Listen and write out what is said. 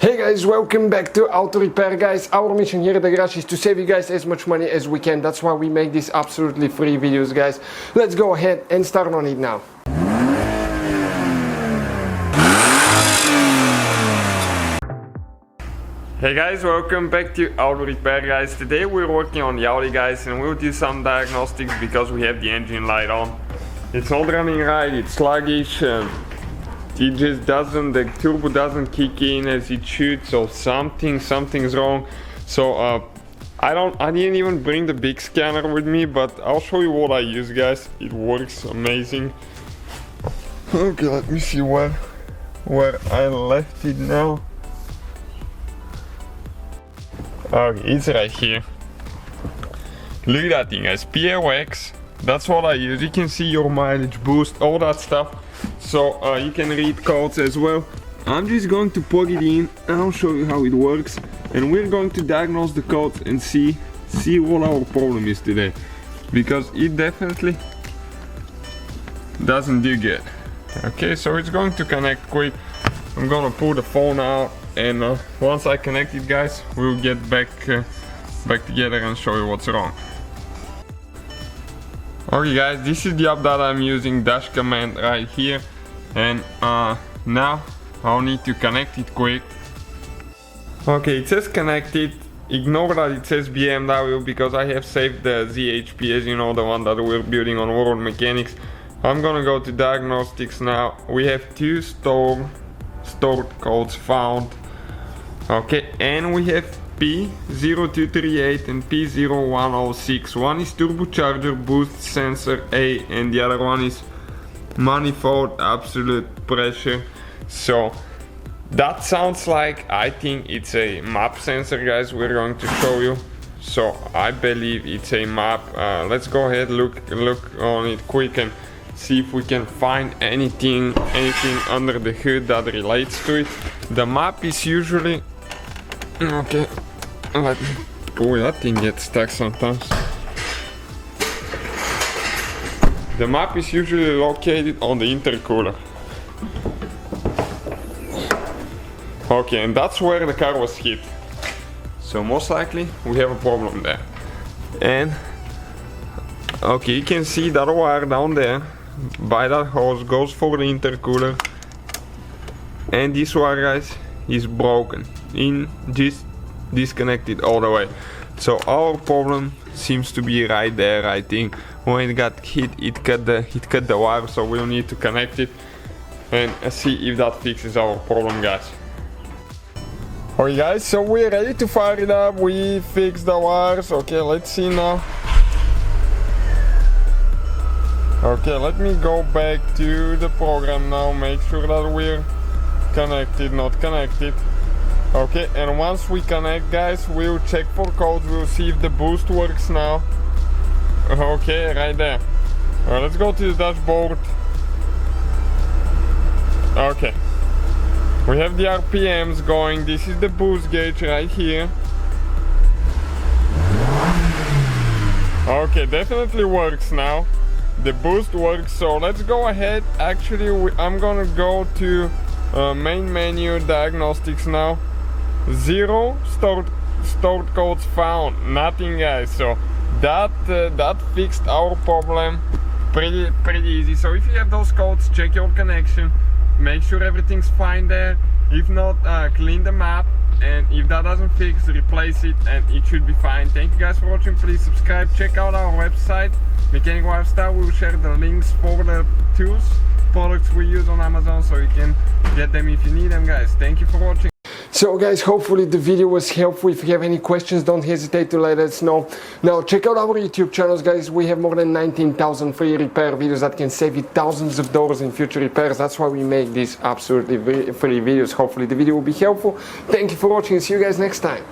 Hey guys, welcome back to Auto Repair, guys. Our mission here at the garage is to save you guys as much money as we can. That's why we make these absolutely free videos, guys. Let's go ahead and start on it now. Hey guys, welcome back to Auto Repair, guys. Today we're working on the Audi, guys, and we'll do some diagnostics because we have the engine light on. It's not running right, it's sluggish. It just doesn't, the turbo doesn't kick in as it should, so something's wrong. So I didn't even bring the big scanner with me, but I'll show you what I use, guys. It works amazing. Okay, let me see where I left it now. Okay, it's right here. Look at that thing, guys. POX. That's what I use. You can see your mileage boost, all that stuff. So you can read codes as well. I'm just going to plug it in and I'll show you how it works. And we're going to diagnose the codes and see what our problem is today. Because it definitely doesn't do good. Okay, so it's going to connect quick. I'm gonna pull the phone out, and once I connect it, guys, we'll get back together and show you what's wrong. Okay guys, this is the app that I'm using, dash command right here, and now I'll need to connect it quick. Okay, it says connected. Ignore that it says BMW because I have saved the ZHP, as you know, the one that we're building on World Mechanics. I'm gonna go to diagnostics now. We have two stored codes found. Okay, and we have P0238 and P0106. One is Turbocharger boost sensor A and the other one is Manifold Absolute Pressure. So that sounds like, I think it's a map sensor, guys. We're going to show you. So I believe it's a map. Let's go ahead, look on it quick and see if we can find anything under the hood that relates to it. The map is usually, okay, let me pull, that thing gets stuck sometimes. The map is usually located on the intercooler. Okay, and that's where the car was hit. So most likely we have a problem there. And okay, you can see that wire down there by that hose goes for the intercooler. And this wire, guys, is broken. Just disconnected all the way. So our problem seems to be right there. I think when it got hit, it cut the wire, so we'll need to connect it and see if that fixes our problem, guys. Okay guys, so we're ready to fire it up. We fixed the wires. Okay, let's see now. Okay, let me go back to the program now, make sure that we're connected, not connected. Okay, and once we connect, guys, we'll check for codes, we'll see if the boost works now. Okay, right there. Let's go to the dashboard. Okay. We have the RPMs going, this is the boost gauge right here. Okay, definitely works now. The boost works, so let's go ahead. Actually, I'm gonna go to main menu, diagnostics now. 0 stored codes found, nothing, guys. So that fixed our problem pretty easy. So if you have those codes, check your connection, make sure everything's fine there. If not, clean the map, and if that doesn't fix, replace it and it should be fine. Thank you guys for watching. Please subscribe, check out our website Mechanic Lifestyle. We'll share the links for the tools, products we use on Amazon, so you can get them if you need them, guys. Thank you for watching. So guys, hopefully the video was helpful. If you have any questions, don't hesitate to let us know. Now check out our YouTube channels, guys. We have more than 19,000 free repair videos that can save you thousands of dollars in future repairs. That's why we make these absolutely free videos. Hopefully the video will be helpful. Thank you for watching and see you guys next time.